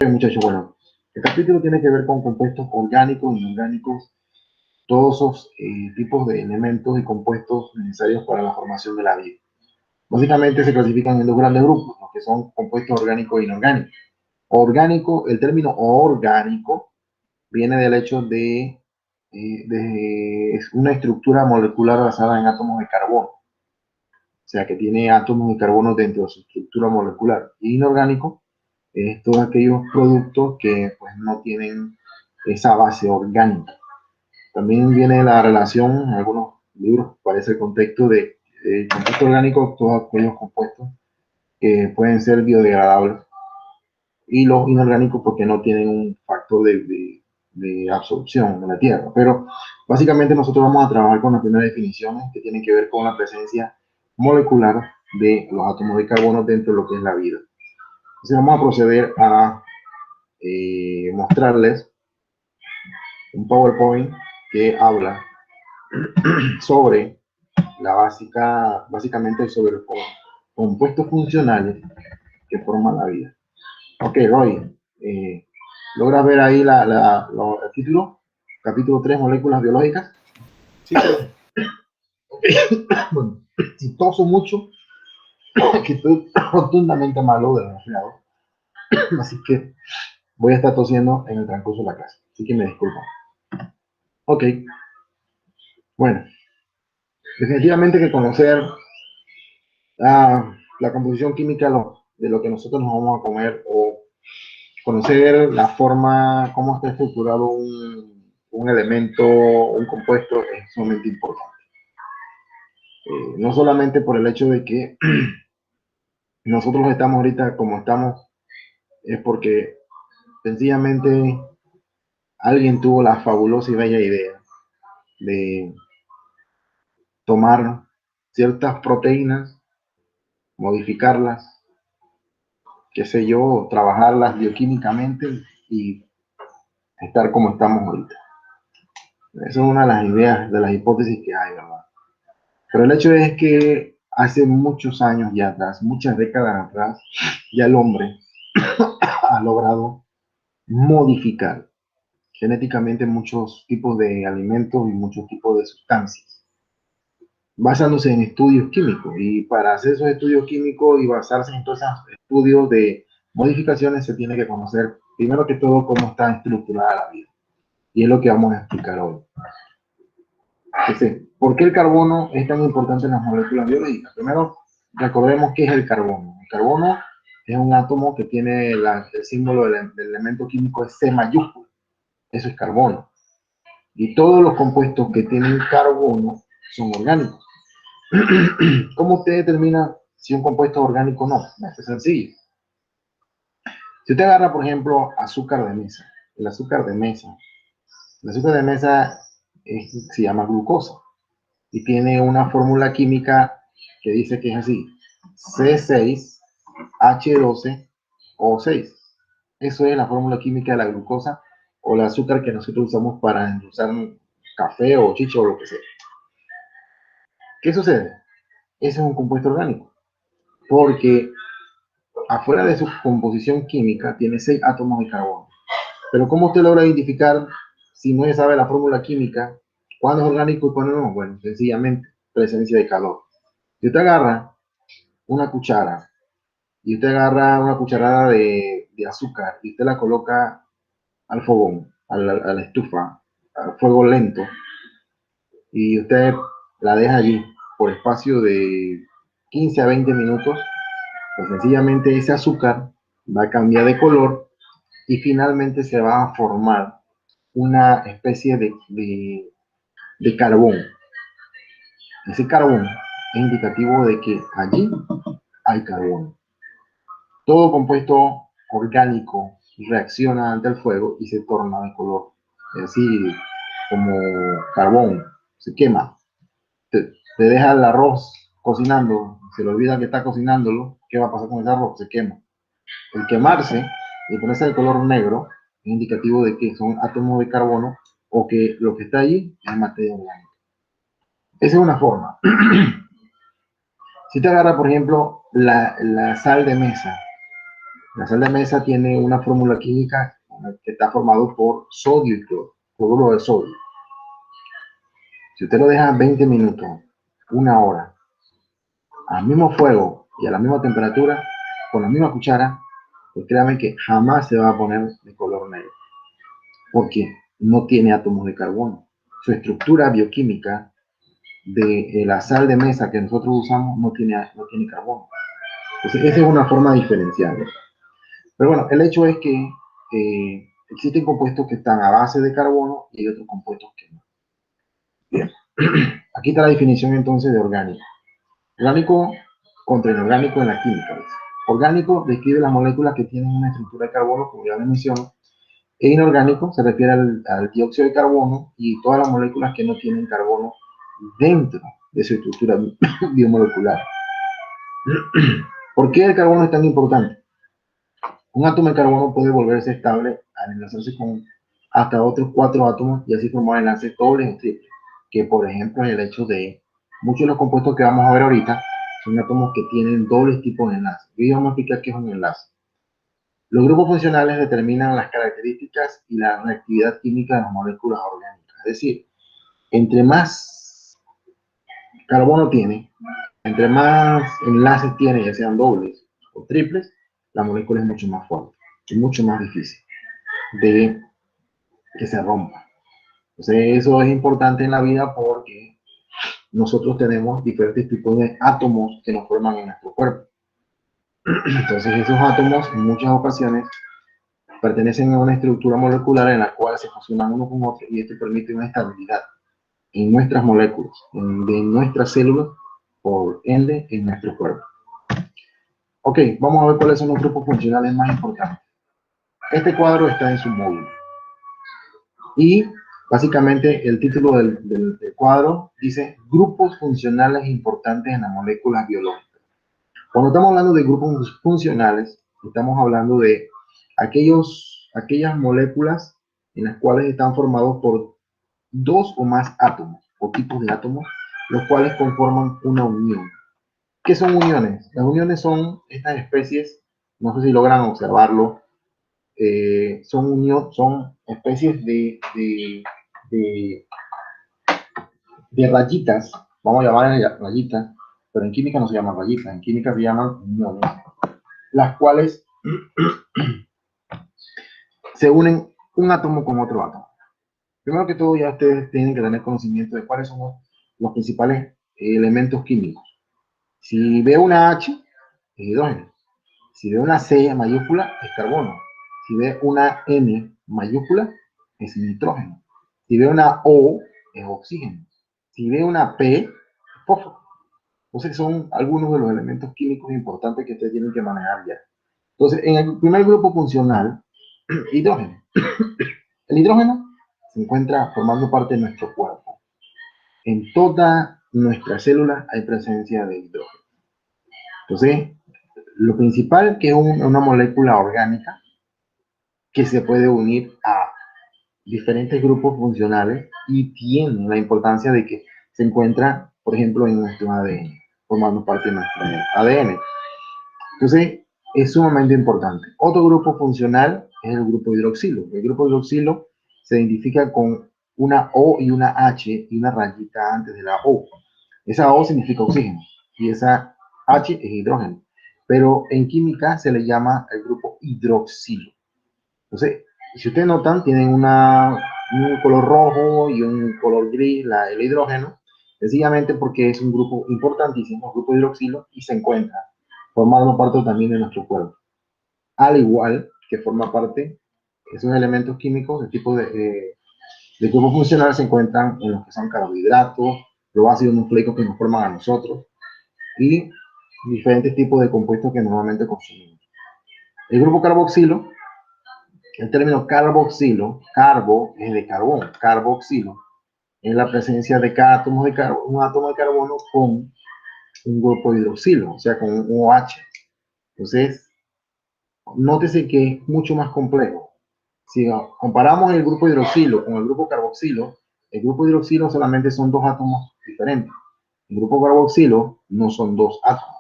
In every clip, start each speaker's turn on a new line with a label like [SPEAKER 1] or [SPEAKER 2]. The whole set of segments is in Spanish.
[SPEAKER 1] Muchachos, bueno, el capítulo tiene que ver con compuestos orgánicos, inorgánicos, todos esos tipos de elementos y compuestos necesarios para la formación de la vida. Básicamente se clasifican en dos grandes grupos, los que son compuestos orgánicos e inorgánicos. Orgánico, el término orgánico viene del hecho de una estructura molecular basada en átomos de carbono, o sea que tiene átomos de carbono dentro de su estructura molecular. Y inorgánico es todos aquellos productos que pues, no tienen esa base orgánica. También viene la relación, en algunos libros parece el contexto de compuesto orgánico, todos aquellos compuestos que pueden ser biodegradables, y los inorgánicos porque no tienen un factor de absorción de la tierra. Pero básicamente nosotros vamos a trabajar con las primeras definiciones que tienen que ver con la presencia molecular de los átomos de carbono dentro de lo que es la vida. Entonces vamos a proceder a mostrarles un PowerPoint que habla sobre básicamente sobre los compuestos funcionales que forman la vida. Ok, Roy, ¿logras ver ahí el título? Capítulo 3, moléculas biológicas.
[SPEAKER 2] Sí, profe.
[SPEAKER 1] Bueno, si toso mucho, que estoy rotundamente malo de resfriado, así que voy a estar tosiendo en el transcurso de la clase, así que me disculpan. Ok, bueno, definitivamente que conocer la composición química de lo que nosotros nos vamos a comer o conocer la forma, cómo está estructurado un elemento, un compuesto, es sumamente importante. No solamente por el hecho de que nosotros estamos ahorita como estamos, es porque sencillamente alguien tuvo la fabulosa y bella idea de tomar ciertas proteínas, modificarlas, qué sé yo, trabajarlas bioquímicamente y estar como estamos ahorita. Esa es una de las ideas, de las hipótesis que hay, ¿verdad? Pero el hecho es que hace muchos años ya atrás, muchas décadas atrás, ya el hombre ha logrado modificar genéticamente muchos tipos de alimentos y muchos tipos de sustancias, basándose en estudios químicos. Y para hacer esos estudios químicos y basarse en todos esos estudios de modificaciones, se tiene que conocer, primero que todo, cómo está estructurada la vida. Y es lo que vamos a explicar hoy. Entonces, ¿por qué el carbono es tan importante en las moléculas biológicas? Primero, recordemos qué es el carbono. El carbono es un átomo que tiene el símbolo del elemento químico es C mayúsculo. Eso es carbono. Y todos los compuestos que tienen carbono son orgánicos. ¿Cómo usted determina si un compuesto es orgánico o no? Es sencillo. Si usted agarra, por ejemplo, azúcar de mesa, el azúcar de mesa, el azúcar de mesa se llama glucosa y tiene una fórmula química que dice que es así: C6H12O6. Eso es la fórmula química de la glucosa o el azúcar que nosotros usamos para endulzar café o chicha o lo que sea. ¿Qué sucede? Ese es un compuesto orgánico, porque afuera de su composición química tiene 6 átomos de carbono. Pero ¿cómo usted logra identificar, si no se sabe la fórmula química, cuándo es orgánico y cuándo no? Bueno, sencillamente, presencia de calor. Si usted agarra una cuchara y usted agarra una cucharada de azúcar y usted la coloca al fogón, a la estufa, a fuego lento, y usted la deja allí por espacio de 15 a 20 minutos, pues sencillamente ese azúcar va a cambiar de color y finalmente se va a formar una especie de carbón. Ese carbón es indicativo de que allí hay carbono. Todo compuesto orgánico reacciona ante el fuego y se torna de color, es decir, como carbón, se quema. Te deja el arroz cocinando, se le olvida que está cocinándolo, ¿qué va a pasar con ese arroz? Se quema. El quemarse y ponerse de color negro es indicativo de que son átomos de carbono o que lo que está allí es materia orgánica. Esa es una forma. Si te agarra, por ejemplo, la sal de mesa, La sal de mesa tiene una fórmula química que está formado por sodio y cloruro de sodio. Si usted lo deja 20 minutos, una hora, al mismo fuego y a la misma temperatura, con la misma cuchara, pues créame que jamás se va a poner de color negro, porque no tiene átomos de carbono. Su estructura bioquímica de la sal de mesa que nosotros usamos no tiene carbono. Entonces, esa es una forma diferencial. Pero bueno, el hecho es que existen compuestos que están a base de carbono y hay otros compuestos que no. Bien, aquí está la definición entonces de orgánico. Orgánico contra inorgánico en la química. ¿Ves? Orgánico describe las moléculas que tienen una estructura de carbono, como ya les menciono, e inorgánico se refiere al dióxido de carbono y todas las moléculas que no tienen carbono dentro de su estructura biomolecular. ¿Por qué el carbono es tan importante? Un átomo de carbono puede volverse estable al enlazarse con hasta otros 4 átomos y así formar enlaces dobles o triples, que por ejemplo es el hecho de muchos de los compuestos que vamos a ver ahorita son átomos que tienen dobles tipos de enlace. Hoy vamos a explicar qué es un enlace. Los grupos funcionales determinan las características y la reactividad química de las moléculas orgánicas. Es decir, entre más carbono tiene, entre más enlaces tiene, ya sean dobles o triples, la molécula es mucho más fuerte y mucho más difícil de que se rompa. Entonces, eso es importante en la vida porque nosotros tenemos diferentes tipos de átomos que nos forman en nuestro cuerpo. Entonces, esos átomos en muchas ocasiones pertenecen a una estructura molecular en la cual se fusionan uno con otro y esto permite una estabilidad en nuestras moléculas, de nuestras células, por ende, en nuestro cuerpo. Ok, vamos a ver cuáles son los grupos funcionales más importantes. Este cuadro está en su módulo. Y básicamente el título del cuadro dice grupos funcionales importantes en las moléculas biológicas. Cuando estamos hablando de grupos funcionales, estamos hablando de aquellas moléculas en las cuales están formados por dos o más átomos o tipos de átomos, los cuales conforman una unión. ¿Qué son uniones? Las uniones son estas especies, no sé si logran observarlo, son especies de, de rayitas, vamos a llamarlas rayitas, pero en química no se llaman rayitas, en química se llaman uniones, las cuales se unen un átomo con otro átomo. Primero que todo, ya ustedes tienen que tener conocimiento de cuáles son los principales elementos químicos. Si ve una H, es hidrógeno. Si ve una C mayúscula, es carbono. Si ve una N mayúscula, es nitrógeno. Si ve una O, es oxígeno. Si ve una P, es fósforo. Entonces son algunos de los elementos químicos importantes que ustedes tienen que manejar ya. Entonces, en el primer grupo funcional, hidrógeno. El hidrógeno se encuentra formando parte de nuestro cuerpo. En todas nuestras células hay presencia de hidrógeno. Entonces, lo principal que es una molécula orgánica que se puede unir a diferentes grupos funcionales y tiene la importancia de que se encuentra, por ejemplo, en nuestro ADN, formando parte de nuestro ADN. Entonces, es sumamente importante. Otro grupo funcional es el grupo hidroxilo. El grupo hidroxilo se identifica con una O y una H y una rayita antes de la O. Esa O significa oxígeno y esa H es hidrógeno. Pero en química se le llama el grupo hidroxilo. Entonces, si ustedes notan, tienen un color rojo y un color gris, el hidrógeno, sencillamente porque es un grupo importantísimo, el grupo hidroxilo, y se encuentra formando parte también de nuestro cuerpo. Al igual que forma parte, esos elementos químicos, el tipo de grupo funcional se encuentran en los que son carbohidratos, los ácidos nucleicos que nos forman a nosotros, y diferentes tipos de compuestos que normalmente consumimos. El grupo carboxilo, el término carboxilo, carbo es de carbón, carboxilo, es la presencia de cada átomo de carbono, un átomo de carbono con un grupo hidroxilo, o sea, con un OH. Entonces, nótese que es mucho más complejo. Si comparamos el grupo hidroxilo con el grupo carboxilo, el grupo hidroxilo solamente son dos átomos diferentes. El grupo carboxilo no son dos átomos.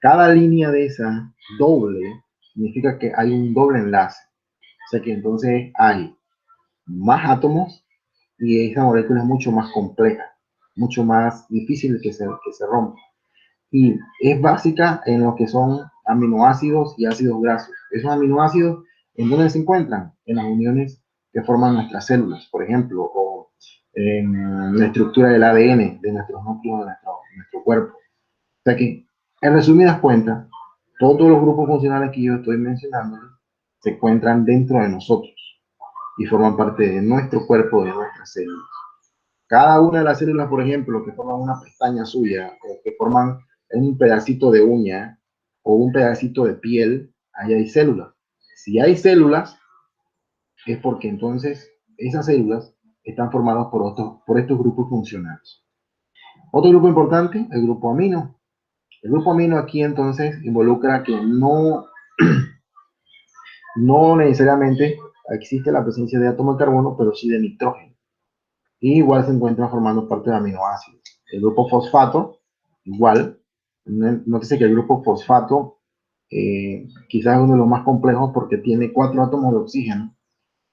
[SPEAKER 1] Cada línea de esa doble significa que hay un doble enlace. O sea que entonces hay más átomos y esa molécula es mucho más compleja, mucho más difícil que se rompa. Y es básica en lo que son aminoácidos y ácidos grasos. Esos aminoácidos, ¿en dónde se encuentran? En las uniones que forman nuestras células, por ejemplo, o en la estructura del ADN de nuestros núcleos de nuestro cuerpo. O sea que, en resumidas cuentas, todos los grupos funcionales que yo estoy mencionando se encuentran dentro de nosotros y forman parte de nuestro cuerpo, de nuestras células. Cada una de las células, por ejemplo, que forman una pestaña suya, o que forman un pedacito de uña o un pedacito de piel, ahí hay células. Si hay células, es porque entonces esas células están formadas por estos grupos funcionales. Otro grupo importante, el grupo amino. El grupo amino aquí entonces involucra que no necesariamente existe la presencia de átomo de carbono, pero sí de nitrógeno. Y igual se encuentran formando parte de aminoácidos. El grupo fosfato, igual, nótese que el grupo fosfato quizás es uno de los más complejos porque tiene 4 átomos de oxígeno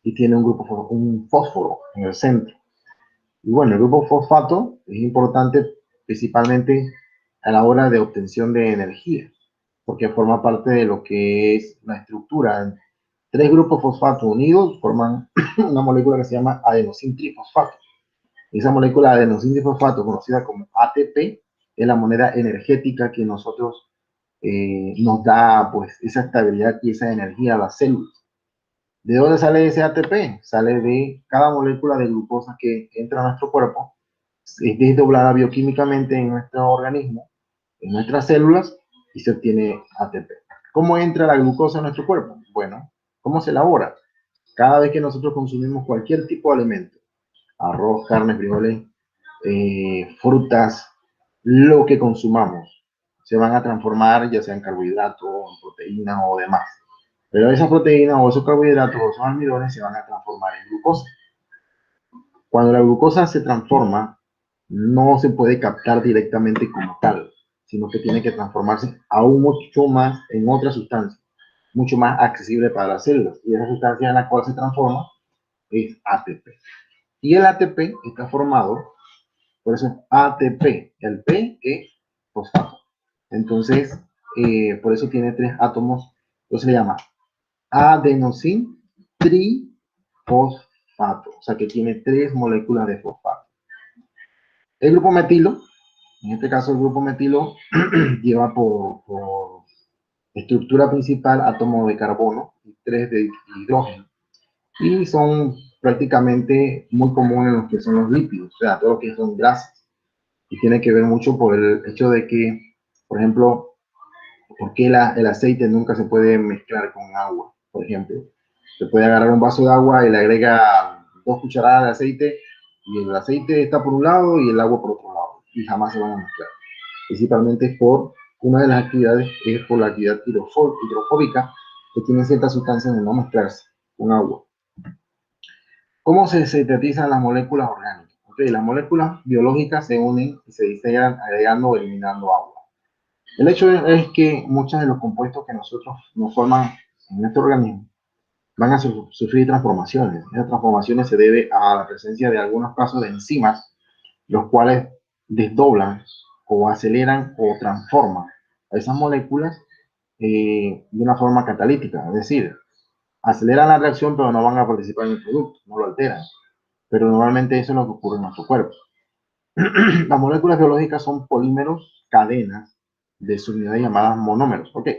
[SPEAKER 1] y tiene un fósforo en el centro. Y bueno, el grupo fosfato es importante principalmente a la hora de obtención de energía, porque forma parte de lo que es la estructura. 3 grupos fosfato unidos forman una molécula que se llama adenosín trifosfato. Esa molécula de adenosín-trifosfato, conocida como ATP, es la moneda energética que nosotros nos da pues esa estabilidad y esa energía a las células. ¿De dónde sale ese ATP? Sale de cada molécula de glucosa que entra a nuestro cuerpo, es desdoblada bioquímicamente en nuestro organismo, en nuestras células, y se obtiene ATP. ¿Cómo entra la glucosa a nuestro cuerpo? Bueno, ¿cómo se elabora? Cada vez que nosotros consumimos cualquier tipo de alimento, arroz, carne, frijoles, frutas, lo que consumamos, se van a transformar ya sea en carbohidratos, en proteínas o demás. Pero esas proteínas o esos carbohidratos o esos almidones se van a transformar en glucosa. Cuando la glucosa se transforma, no se puede captar directamente como tal, sino que tiene que transformarse aún mucho más en otra sustancia, mucho más accesible para las células. Y esa sustancia en la cual se transforma es ATP. Y el ATP está formado, por eso es ATP, el P es fosfato. Entonces, por eso tiene 3 átomos, entonces se llama adenosín trifosfato, o sea que tiene 3 moléculas de fosfato. El grupo metilo, en este caso el grupo metilo lleva por estructura principal átomo de carbono y 3 de hidrógeno. Y son prácticamente muy comunes en los que son los lípidos, o sea, todo lo que son grasas. Y tiene que ver mucho por el hecho de que, por ejemplo, ¿por qué el aceite nunca se puede mezclar con agua? Por ejemplo, se puede agarrar un vaso de agua y le agrega 2 cucharadas de aceite y el aceite está por un lado y el agua por otro lado y jamás se van a mezclar. Principalmente por una de las actividades es por la actividad hidrofóbica que tiene ciertas sustancias de no mezclarse con agua. ¿Cómo se sintetizan las moléculas orgánicas? Okay, las moléculas biológicas se unen y se diseñan agregando o eliminando agua. El hecho es que muchos de los compuestos que nosotros nos forman en nuestro organismo van a sufrir transformaciones. Esas transformaciones se deben a la presencia de algunos casos de enzimas, los cuales desdoblan o aceleran o transforman a esas moléculas de una forma catalítica, es decir, aceleran la reacción pero no van a participar en el producto, no lo alteran. Pero normalmente eso es lo que ocurre en nuestro cuerpo. Las moléculas biológicas son polímeros, cadenas de subunidades llamadas monómeros. Ok,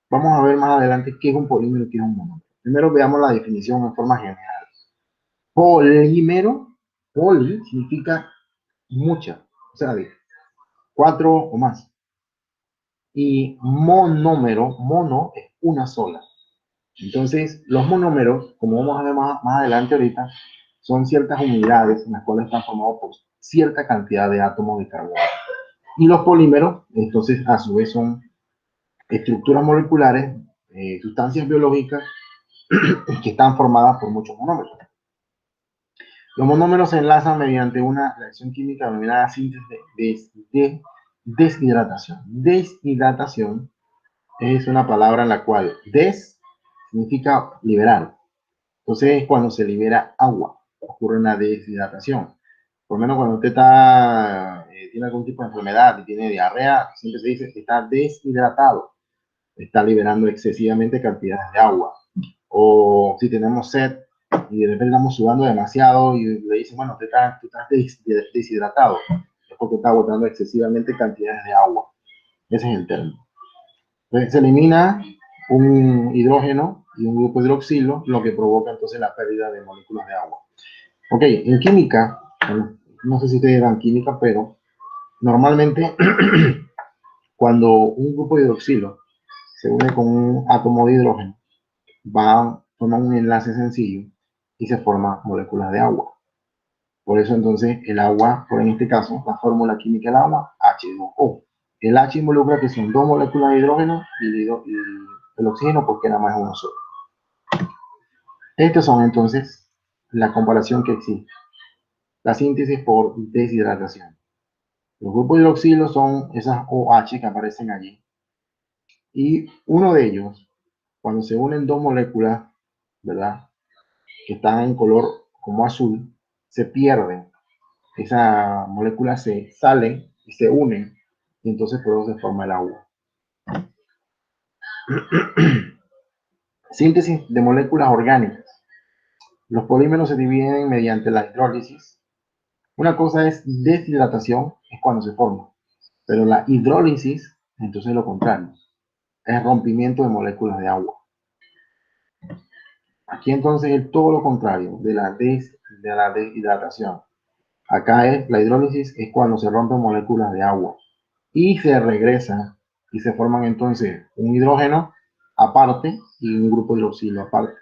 [SPEAKER 1] vamos a ver más adelante qué es un polímero y qué es un monómero. Primero veamos la definición en forma general. Polímero, poli significa mucha, o sea, de 4 o más. Y monómero, mono es una sola. Entonces, los monómeros, como vamos a ver más adelante ahorita, son ciertas unidades en las cuales están formados por cierta cantidad de átomos de carbono. Y los polímeros, entonces, a su vez son estructuras moleculares, sustancias biológicas que están formadas por muchos monómeros. Los monómeros se enlazan mediante una reacción química denominada síntesis de deshidratación. Deshidratación es una palabra en la cual des significa liberar. Entonces es cuando se libera agua, ocurre una deshidratación. Por lo menos cuando usted tiene algún tipo de enfermedad y tiene diarrea, siempre se dice que está deshidratado, está liberando excesivamente cantidades de agua. O si tenemos sed y de repente estamos sudando demasiado y le dicen, bueno, tú estás deshidratado, es porque está botando excesivamente cantidades de agua. Ese es el término. Entonces se elimina un hidrógeno y un grupo hidroxilo, lo que provoca entonces la pérdida de moléculas de agua. Ok, en química, no sé si ustedes dan química, pero normalmente cuando un grupo de hidroxilo se une con un átomo de hidrógeno, forman un enlace sencillo y se forman moléculas de agua. Por eso entonces el agua, por en este caso, la fórmula química del agua, H2O. El H involucra que son dos moléculas de hidrógeno y el oxígeno porque nada más es uno solo. Estos son entonces la comparación que existe. La síntesis por deshidratación. Los grupos hidroxilos son esas OH que aparecen allí. Y uno de ellos, cuando se unen dos moléculas, ¿verdad? Que están en color como azul, se pierden. Esas moléculas se salen y se unen y entonces por eso se forma el agua. Síntesis de moléculas orgánicas. Los polímeros se dividen mediante la hidrólisis. Una cosa es deshidratación, es cuando se forma, pero la hidrólisis, entonces es lo contrario, es rompimiento de moléculas de agua. Aquí entonces es todo lo contrario de la deshidratación. Acá es la hidrólisis, es cuando se rompen moléculas de agua y se regresa y se forman entonces un hidrógeno aparte y un grupo hidroxilo aparte.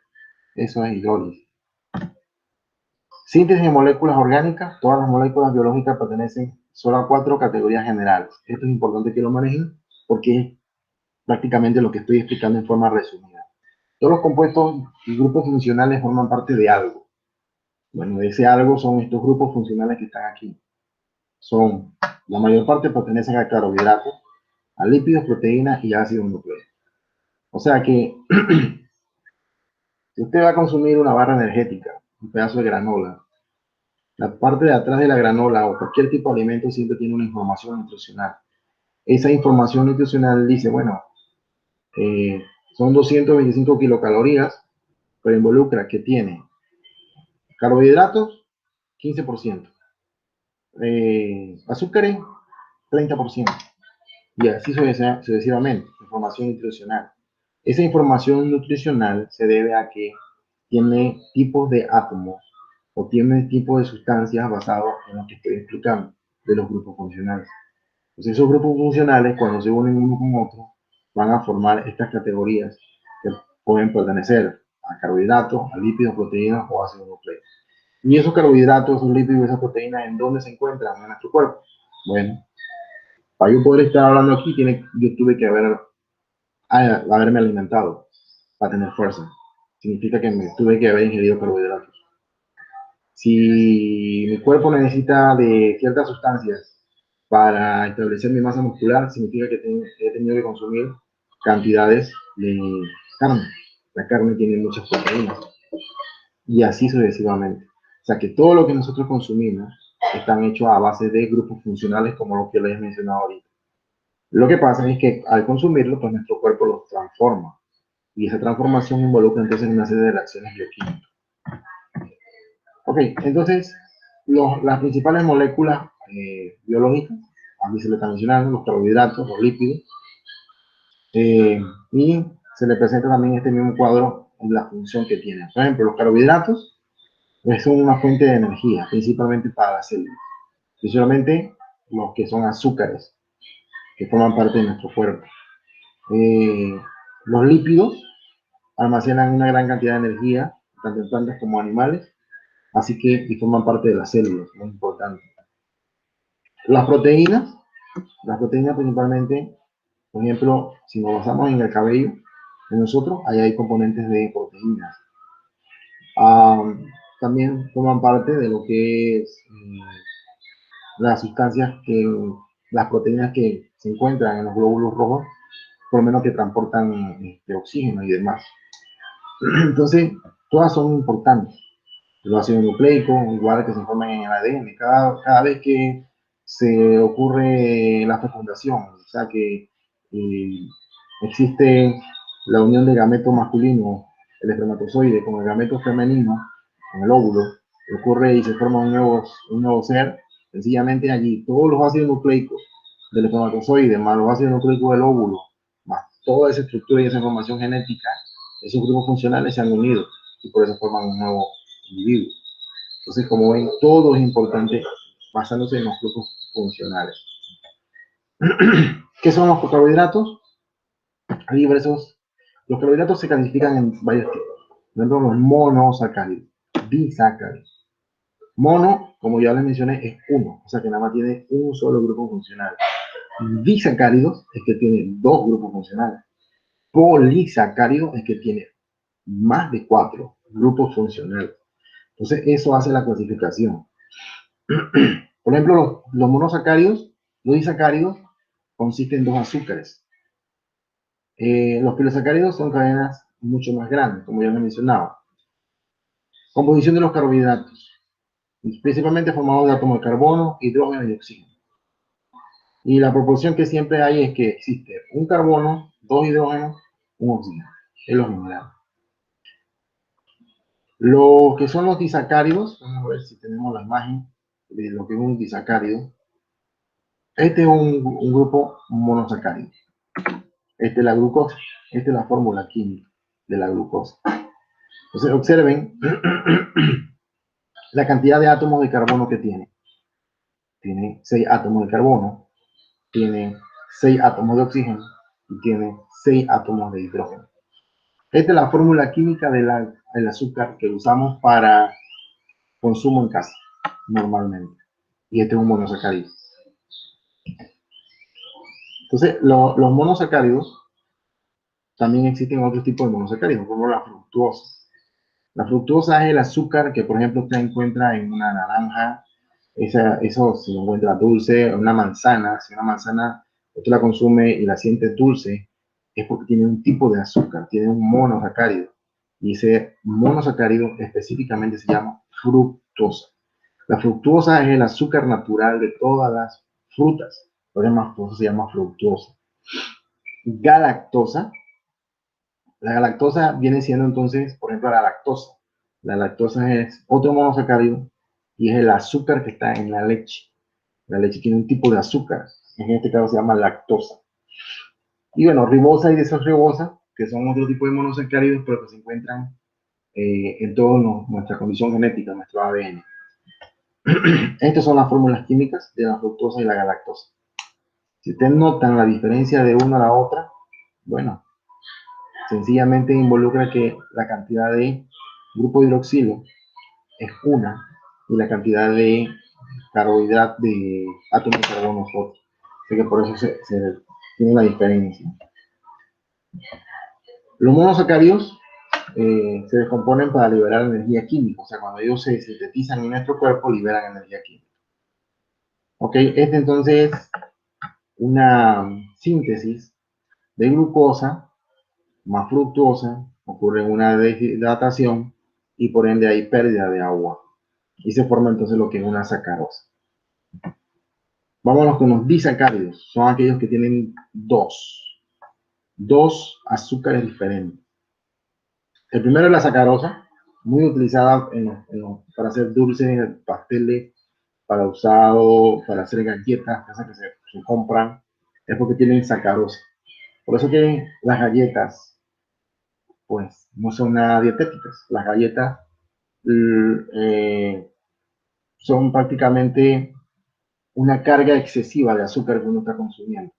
[SPEAKER 1] Eso es hidrólisis. Síntesis de moléculas orgánicas. Todas las moléculas biológicas pertenecen solo a 4 categorías generales. Esto es importante que lo manejen porque es prácticamente lo que estoy explicando en forma resumida. Todos los compuestos y grupos funcionales forman parte de algo. Bueno, ese algo son estos grupos funcionales que están aquí. La mayor parte pertenecen a carbohidratos, a lípidos, proteínas y ácidos nucleicos. O sea que si usted va a consumir una barra energética, un pedazo de granola, la parte de atrás de la granola o cualquier tipo de alimento siempre tiene una información nutricional. Esa información nutricional dice, bueno, son 225 kilocalorías, pero involucra que tiene carbohidratos, 15%, azúcares, 30%, y así sucesivamente, información nutricional. Esa información nutricional se debe a que tiene tipos de átomos o tiene tipos de sustancias basados en lo que estoy explicando de los grupos funcionales. Entonces esos grupos funcionales, cuando se unen uno con otro, van a formar estas categorías que pueden pertenecer a carbohidratos, a lípidos, proteínas o ácidos nucleicos. Y esos carbohidratos, esos lípidos y esas proteínas, ¿en dónde se encuentran en nuestro cuerpo? Bueno, para yo poder estar hablando aquí, yo tuve que haberme alimentado para tener fuerza. Significa que me tuve que haber ingerido carbohidratos. Si mi cuerpo necesita de ciertas sustancias para establecer mi masa muscular, significa que he tenido que consumir cantidades de carne. La carne tiene muchas proteínas y así sucesivamente. O sea que todo lo que nosotros consumimos están hechos a base de grupos funcionales como lo que les he mencionado ahorita. Lo que pasa es que al consumirlo, pues nuestro cuerpo los transforma y esa transformación involucra entonces una serie de reacciones bioquímicas. Ok, entonces las principales moléculas biológicas, aquí se le está mencionando, los carbohidratos, los lípidos, y se le presenta también este mismo cuadro en la función que tienen. Por ejemplo, los carbohidratos son una fuente de energía, principalmente para las células, principalmente los que son azúcares, que forman parte de nuestro cuerpo. Los lípidos almacenan una gran cantidad de energía, tanto en plantas como animales, así que y forman parte de las células, muy importante. Las proteínas principalmente, por ejemplo, si nos basamos en el cabello de nosotros, ahí hay componentes de proteínas. También forman parte de lo que es las sustancias las proteínas que se encuentran en los glóbulos rojos, por lo menos que transportan oxígeno y demás. Entonces, todas son importantes. El ácido nucleico, igual que se forman en el ADN, cada vez que se ocurre la fecundación, o sea que existe la unión del gameto masculino, el espermatozoide, con el gameto femenino, con el óvulo, ocurre y se forma un nuevo ser, sencillamente allí todos los ácidos nucleicos del espermatozoide, más los ácidos nucleicos del óvulo, más toda esa estructura y esa información genética, esos grupos funcionales se han unido y por eso forman un nuevo individuo. Entonces, como ven, todo es importante basándose en los grupos funcionales. ¿Qué son los carbohidratos? Hay diversos. Los carbohidratos se clasifican en varios tipos. Por ejemplo, los monosacáridos, disacáridos. Mono, como ya les mencioné, es uno, o sea que nada más tiene un solo grupo funcional. Disacáridos es que tiene dos grupos funcionales. Polisacáridos es que tiene más de 4 grupos funcionales. Entonces, eso hace la clasificación. Por ejemplo, los monosacáridos, los disacáridos, consisten en dos azúcares. Los polisacáridos son cadenas mucho más grandes, como ya les mencionaba. Composición de los carbohidratos, principalmente formados de átomos de carbono, hidrógeno y oxígeno. Y la proporción que siempre hay es que existe un carbono, dos hidrógenos, un oxígeno. Es lo general. Lo que son los disacáridos, vamos a ver si tenemos la imagen de lo que es un disacárido. Este es un grupo monosacárido. Esta es la glucosa. Esta es la fórmula química de la glucosa. Entonces, observen la cantidad de átomos de carbono que tiene. Tiene 6 átomos de carbono, tiene 6 átomos de oxígeno y tiene 6 átomos de hidrógeno. Esta es la fórmula química del azúcar que usamos para consumo en casa, normalmente. Y este es un monosacárido. Entonces, los monosacáridos, también existen otros tipos de monosacáridos, como la fructuosa. La fructuosa es el azúcar que, por ejemplo, usted encuentra en una naranja. Eso se encuentra dulce, en una manzana. Si una manzana usted la consume y la siente dulce, es porque tiene un tipo de azúcar, tiene un monosacárido. Y ese monosacárido específicamente se llama fructosa. La fructuosa es el azúcar natural de todas las frutas. Por eso se llama fructuosa. Galactosa. La galactosa viene siendo entonces, por ejemplo, la lactosa. La lactosa es otro monosacárido y es el azúcar que está en la leche. La leche tiene un tipo de azúcar, en este caso se llama lactosa. Y bueno, ribosa y desribosa, que son otro tipo de monosacáridos, pero que se encuentran en toda nuestra condición genética, nuestro ADN. Estas son las fórmulas químicas de la fructosa y la galactosa. Si ustedes notan la diferencia de una a la otra, bueno, sencillamente involucra que la cantidad de grupo hidroxilo es una y la cantidad de carbohidratos de átomos de carbono es otra. Así que por eso se tiene la diferencia. Los monosacáridos se descomponen para liberar energía química, o sea, cuando ellos se sintetizan en nuestro cuerpo, liberan energía química. Ok, este entonces es una síntesis de glucosa más fructuosa, ocurre una deshidratación y por ende hay pérdida de agua. Y se forma entonces lo que es una sacarosa. Vámonos con los disacáridos. Son aquellos que tienen dos azúcares diferentes. El primero es la sacarosa, muy utilizada para hacer dulces, pasteles, para usado, para hacer galletas, esas que se compran, es porque tienen sacarosa. Por eso que las galletas, pues, no son nada dietéticas. Las galletas son prácticamente una carga excesiva de azúcar que uno está consumiendo,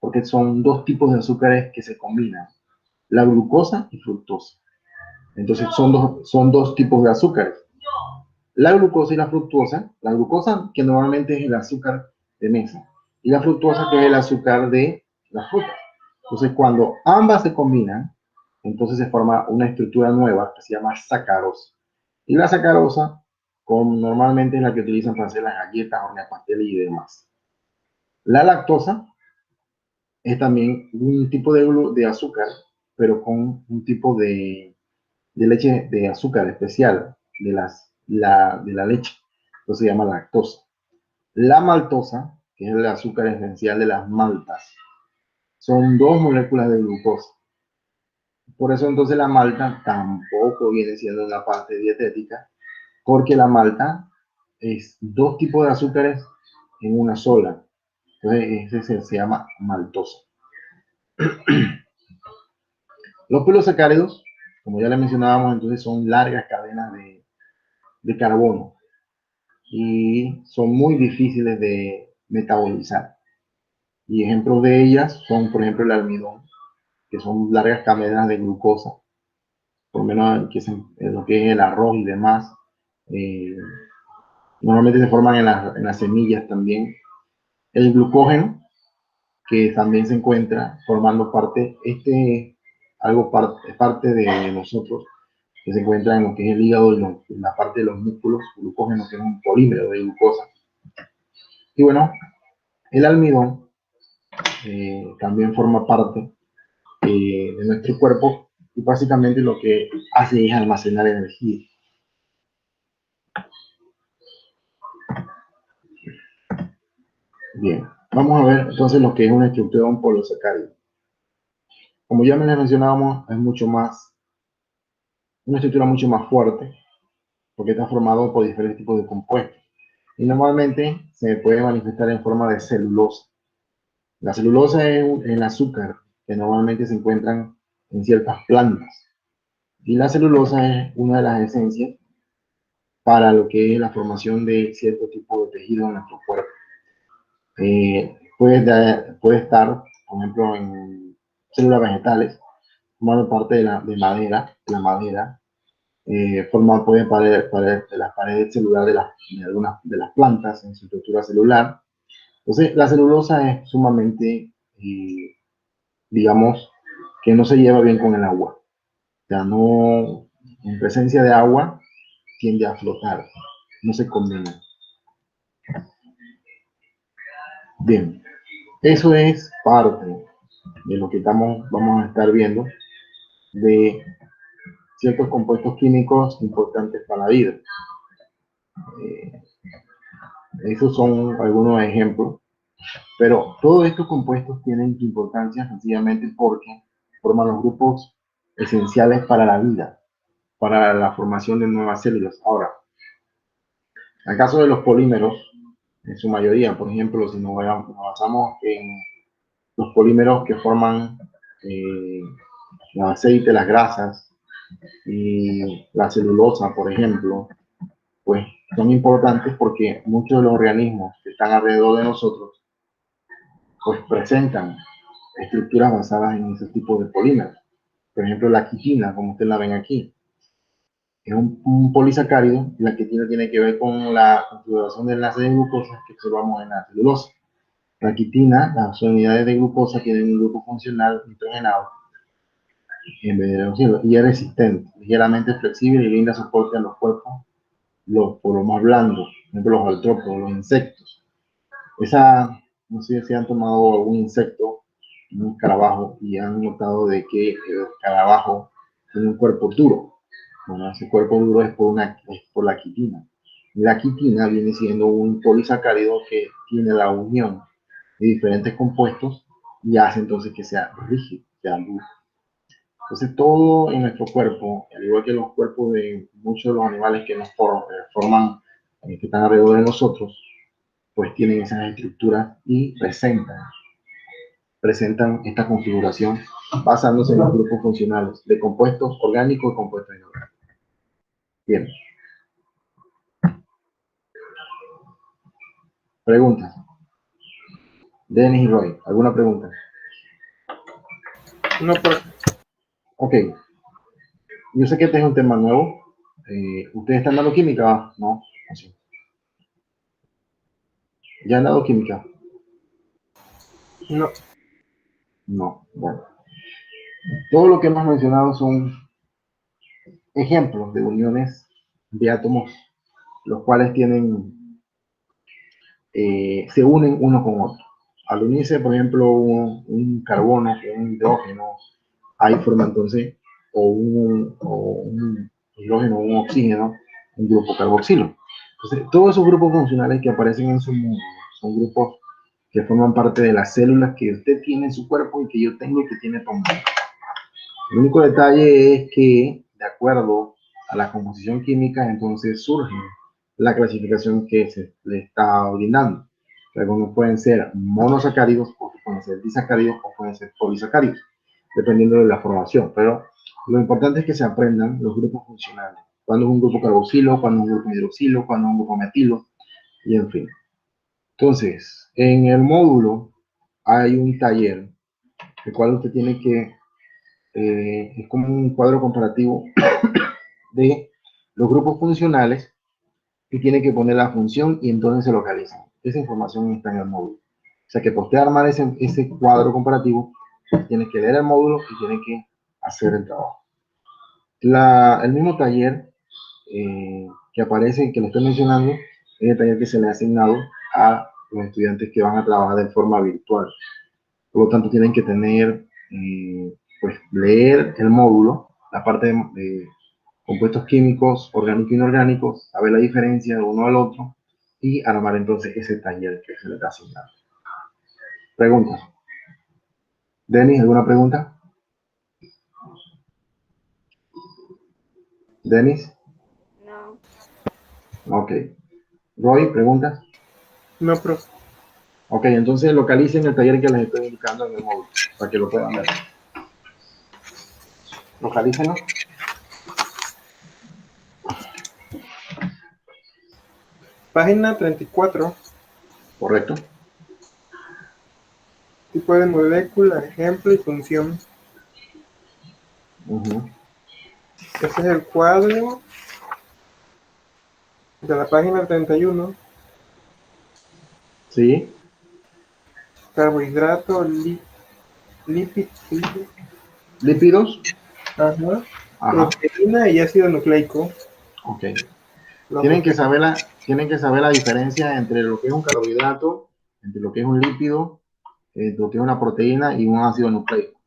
[SPEAKER 1] porque son dos tipos de azúcares que se combinan, la glucosa y fructosa. Entonces son dos tipos de azúcares. La glucosa y la glucosa que normalmente es el azúcar de mesa, y la fructosa que es el azúcar de la fruta. Entonces cuando ambas se combinan, entonces se forma una estructura nueva que se llama sacarosa. Y la sacarosa normalmente es la que utilizan para hacer las galletas, hornear pasteles y demás. La lactosa es también un tipo de azúcar, pero con un tipo de leche de azúcar especial de la leche. Entonces se llama lactosa. La maltosa, que es el azúcar esencial de las maltas, son dos moléculas de glucosa. Por eso entonces la malta tampoco viene siendo una parte dietética, porque la malta es dos tipos de azúcares en una sola. Entonces ese se llama maltosa. Los polosacáridos, como ya le mencionábamos, entonces son largas cadenas de carbono y son muy difíciles de metabolizar. Y ejemplos de ellas son, por ejemplo, el almidón, que son largas cadenas de glucosa, por lo menos en lo que es el arroz y demás. Eh, Normalmente se forman en las semillas también. El glucógeno, que también se encuentra formando parte, parte de nosotros, que se encuentra en lo que es el hígado y en la parte de los músculos, glucógeno, que es un polímero de glucosa. Y bueno, el almidón también forma parte de nuestro cuerpo y básicamente lo que hace es almacenar energía. Bien, vamos a ver entonces lo que es una estructura de un polisacárido. Como ya me les mencionábamos, es una estructura mucho más fuerte porque está formado por diferentes tipos de compuestos y normalmente se puede manifestar en forma de celulosa. La celulosa es el azúcar que normalmente se encuentran en ciertas plantas y la celulosa es una de las esencias para lo que es la formación de cierto tipo de tejido en nuestro cuerpo. Puede estar, por ejemplo, en células vegetales, formando parte de la madera, puede de las paredes celulares de algunas de las plantas en su estructura celular. Entonces, la celulosa es sumamente, digamos, que no se lleva bien con el agua. O sea, no, en presencia de agua tiende a flotar, no se combina. Bien, eso es parte de lo que vamos a estar viendo de ciertos compuestos químicos importantes para la vida. Eh, Esos son algunos ejemplos, pero todos estos compuestos tienen importancia sencillamente porque forman los grupos esenciales para la vida, para la formación de nuevas células. Ahora, en el caso de los polímeros, en su mayoría, por ejemplo, si nos basamos en los polímeros que forman eh, el aceite, las grasas y la celulosa, por ejemplo, pues son importantes porque muchos de los organismos que están alrededor de nosotros pues presentan estructuras basadas en ese tipo de polímeros. Por ejemplo, la quitina, como ustedes la ven aquí, es un polisacárido. La quitina tiene que ver con la configuración de enlaces de glucosa que observamos en la celulosa. La quitina, las unidades de glucosa tienen un grupo funcional nitrogenado en vez de oxígeno y es resistente, ligeramente flexible y brinda soporte a los cuerpos, por lo más blandos, por ejemplo, los artrópodos, los insectos. No sé si han tomado algún insecto, un escarabajo, y han notado de que el escarabajo tiene un cuerpo duro. Bueno, ese cuerpo duro es por la quitina. La quitina viene siendo un polisacárido que tiene la unión de diferentes compuestos y hace entonces que sea rígido, sea duro. Entonces todo en nuestro cuerpo, al igual que los cuerpos de muchos de los animales que nos forman, que están alrededor de nosotros, pues tienen esas estructuras y presentan esta configuración basándose en los grupos funcionales de compuestos orgánicos y compuestos inorgánicos. Bien, preguntas. Denis y Roy, ¿alguna pregunta?
[SPEAKER 2] No, por...
[SPEAKER 1] Ok, yo sé que este es un tema nuevo. ¿Ustedes están dando química? No, así. ¿Ya han dado química?
[SPEAKER 2] no.
[SPEAKER 1] No, bueno. Todo lo que hemos mencionado son ejemplos de uniones de átomos, los cuales se unen uno con otro. al unirse, por ejemplo, un carbono con un hidrógeno, ahí forma entonces o un hidrógeno o un oxígeno, un grupo carboxilo. Entonces, todos esos grupos funcionales que aparecen en su mundo son grupos que forman parte de las células que usted tiene en su cuerpo y que yo tengo y que tiene todo el mundo. El único detalle es que, de acuerdo a la composición química, entonces surge la clasificación que se le está brindando. Algunos pueden ser monosacáridos, otros pueden ser disacáridos o pueden ser polisacáridos, dependiendo de la formación. Pero lo importante es que se aprendan los grupos funcionales. Cuándo es un grupo carboxilo, cuándo es un grupo hidroxilo, cuándo es un grupo metilo, y en fin. Entonces, en el módulo hay un taller, el cual usted tiene que, es como un cuadro comparativo de los grupos funcionales y tiene que poner la función y en dónde se localizan. Esa información está en el módulo. O sea que para usted armar ese cuadro comparativo, tiene que leer el módulo y tiene que hacer el trabajo. El mismo taller que aparece, que le estoy mencionando, es el taller que se le ha asignado a los estudiantes que van a trabajar de forma virtual. Por lo tanto, tienen que tener, pues, leer el módulo, la parte de compuestos químicos, orgánicos e inorgánicos, saber la diferencia de uno al otro y armar entonces ese taller que se le está asignado. Preguntas. Denis, ¿alguna pregunta? Denis.
[SPEAKER 3] No.
[SPEAKER 1] Ok. Roy, ¿preguntas?
[SPEAKER 2] No, profe.
[SPEAKER 1] Ok, entonces localicen el taller que les estoy indicando en el módulo para que lo puedan ver. Localícenlo.
[SPEAKER 2] Página 34.
[SPEAKER 1] Correcto.
[SPEAKER 2] Tipo de molécula, ejemplo y función. Este es el cuadro de la página 31.
[SPEAKER 1] Sí.
[SPEAKER 2] Carbohidrato,
[SPEAKER 1] Lípidos.
[SPEAKER 2] ajá,
[SPEAKER 1] Ajá.
[SPEAKER 2] proteína y ácido nucleico.
[SPEAKER 1] Ok. Tienen que saber la diferencia entre lo que es un carbohidrato, entre lo que es un lípido, entre lo que es una proteína y un ácido nucleico.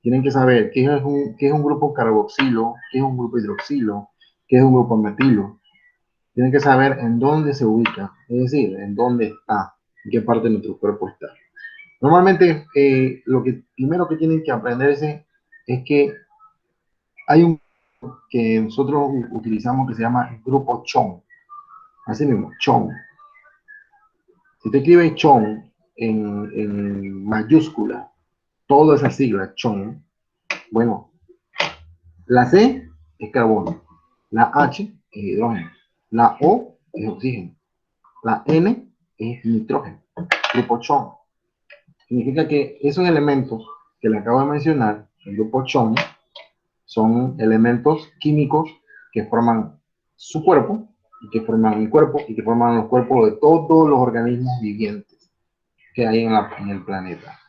[SPEAKER 1] Tienen que saber qué es un grupo carboxilo, qué es un grupo hidroxilo, qué es un grupo metilo. Tienen que saber en dónde se ubica, es decir, en dónde está, en qué parte de nuestro cuerpo está. Normalmente, lo que primero que tienen que aprenderse es que hay un que nosotros utilizamos que se llama el grupo CHON. Así mismo, CHON. Si te escribe CHON en mayúscula, toda esa sigla CHON, bueno, la C es carbono, la H es hidrógeno, la O es oxígeno, la N es nitrógeno, grupo CHON. Significa que esos elementos que le acabo de mencionar, el grupo CHON, son elementos químicos que forman su cuerpo, y que forman mi cuerpo, y que forman los cuerpos de todos los organismos vivientes que hay en el planeta.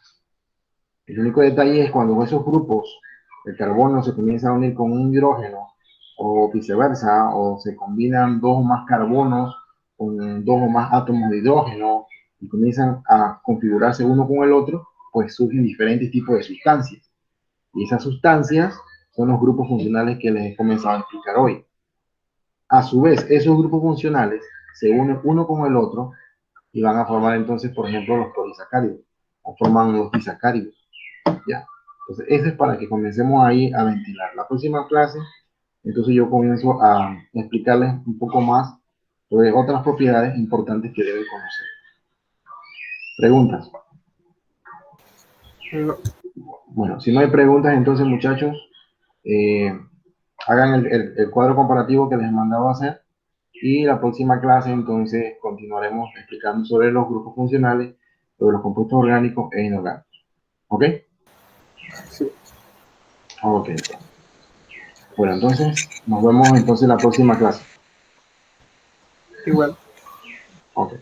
[SPEAKER 1] El único detalle es cuando esos grupos de carbono se comienzan a unir con un hidrógeno, o viceversa, o se combinan dos o más carbonos con dos o más átomos de hidrógeno y comienzan a configurarse uno con el otro, pues surgen diferentes tipos de sustancias. Y esas sustancias son los grupos funcionales que les he comenzado a explicar hoy. A su vez, esos grupos funcionales se unen uno con el otro y van a formar entonces, por ejemplo, los polisacáridos, o forman los disacáridos. ¿Ya? Entonces, eso es para que comencemos ahí a ventilar. La próxima clase, entonces yo comienzo a explicarles un poco más sobre otras propiedades importantes que deben conocer. ¿Preguntas?
[SPEAKER 2] No.
[SPEAKER 1] Bueno, si no hay preguntas, entonces, muchachos, hagan el cuadro comparativo que les he mandado a hacer y la próxima clase entonces continuaremos explicando sobre los grupos funcionales, sobre los compuestos orgánicos e inorgánicos. ¿Ok?
[SPEAKER 2] Sí.
[SPEAKER 1] Ok. Bueno, entonces nos vemos entonces en la próxima clase.
[SPEAKER 2] Igual.
[SPEAKER 1] Ok.